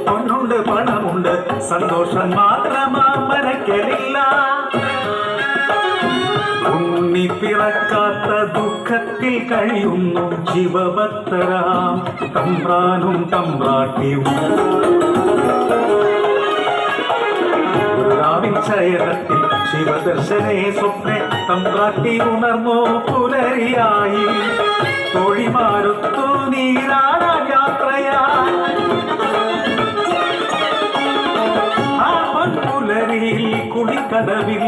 പൊന്നുണ്ട് പണമുണ്ട് സന്തോഷം മാത്രമാ മനക്കലില്ല. ഉണ്ണി പിറക്കാത്ത ദുഃഖത്തിൽ കഴിയുന്നു ശിവഭക്തരാം തമ്പ്രാനും തമ്പ്രാട്ടിയും. ശയനത്തിൽ ശിവദർശനേ സ്വപ്നെ തമ്പ്രാട്ടി ഉണർന്നോ പുലരിയായി. തൊഴിമാരൊത്തു നീരാടാ യാത്രയായി. ആ പൊൻപുലരിയിൽ കുളിക്കടവിൽ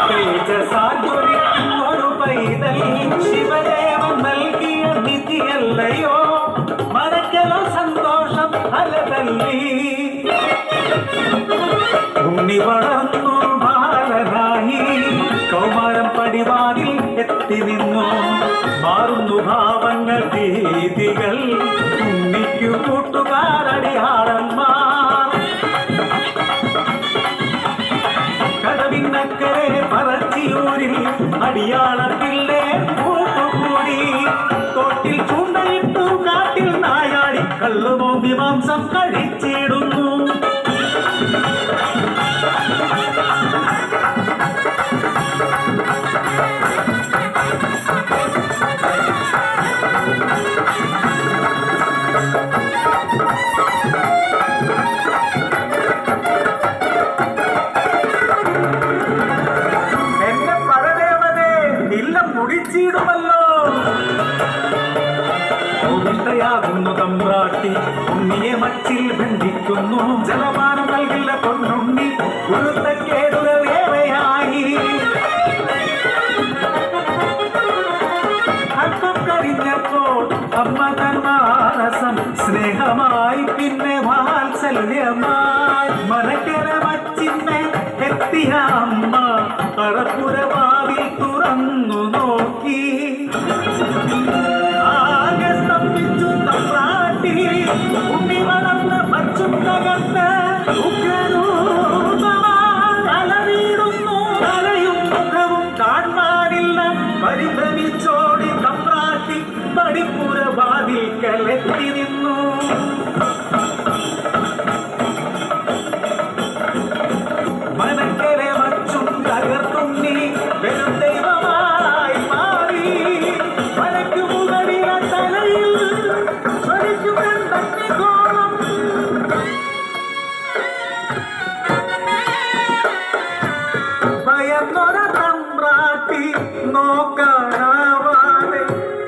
തേജസാൽപൊലിക്കും ഒരു പൈതൽ ശിവദേവൻ നൽകിയ നിധിയല്ലയോ. മറക്കലോ സന്തോഷം അലതല്ലി. ഉണ്ണി വളർന്നു ബാലനായി കൗമാരം പടിവാതിൽ എത്തി നിന്നു. മാറുന്നു ഭാവങ്ങൾ രീതികൾ ഉണ്ണിക്കു കൂട്ടുകാരടിയാളന്മാർ. കടവിനക്കരെ പറച്ചിയൂരിൽ അടിയാളത്തില്ലേ കൂട്ടുകൂടി. തോട്ടിൽ ചൂണ്ടയിട്ടു കാട്ടിൽ നായാടി കള്ളുമോമ്പി മാംസം കഴിച്ചിടുന്നു. എന്റെ പരദേവതേ ഇല്ലം മുടിച്ചിടുമല്ലോ. യാകുന്നു തമ്പ്രാട്ടി ഉണ്ണിയെ മച്ചിൽ ബന്ധിക്കുന്നു. ജലപാനം നൽകില്ല പൊന്നുണ്ണി ഗുരുത്തക്കേടുകൾ ഏറെയായി. അല്പം കഴിഞ്ഞപ്പോൾ അമ്മ തന്മാനസം സ്നേഹമായി പിന്നെ വാത്സല്യമായി. മനക്കര മച്ചിന്നെ എത്തിയ അമ്മ അറപ്പുരവാതിൽ തുറന്നു നോക്കി. ഉണ്ണി വളർന്ന് മച്ചും തകർന്ന് ഉഗ്രൂപമാലവീടുന്നു. തലയും മുഖവും കാണാനില്ല. പരിഭ്രമിച്ചോടി തമ്പ്രാട്ടി പടിപ്പുരവാതിൽക്കലെത്തി നിന്നു. മനക്കരെ മച്ചും തകർത്തുണ്ണി വെറും ദൈവമായി മാറി. മലയ്ക്കു മുകളില തലയിൽ ഭയന്നൊര തമ്പ്രാട്ടി നോക്കാനാവാതെ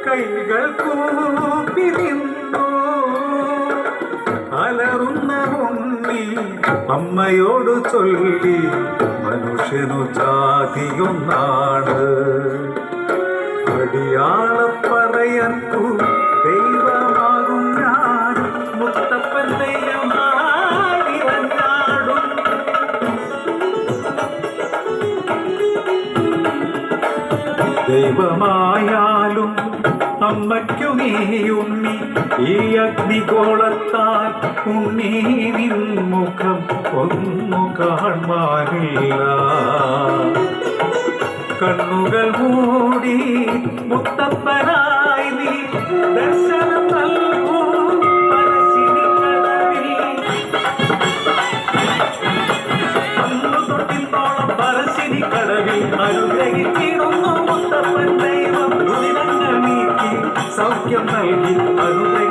കൈകൾ കൂപ്പി നിന്നു. അലറുന്ന ഉണ്ണി അമ്മയോട് ചൊല്ലി മനുഷ്യനു ജാതിയൊന്നാണ്. അടിയാളപ്പറയാൻ ദൈവമാകും ഞാൻ മുത്തപ്പൻ ദൈവമായി വന്നാടും. ദൈവമായാലും അമ്മയ്ക്കു നീ ഉണ്ണി ഈ അഗ്നിഗോളത്താൽ ഉണ്ണി നിൻമുഖം ഒന്നു കാണാനില്ല. കണ്ണുകൾ മൂടി മുത്തപ്പനായി നീ ദർശനം നൽകൂ പറശ്ശിനിക്കടവിൽ. അന്നു തൊട്ടിത്തോളം പറശ്ശിനിക്കടവിൽ അനുഗ്രഹിച്ചിടുന്നു മുത്തപ്പൻ ദൈവം. ദുരിതങ്ങൾ നീക്കി സൗഖ്യം നൽകി അനുഗ്രഹിക്കും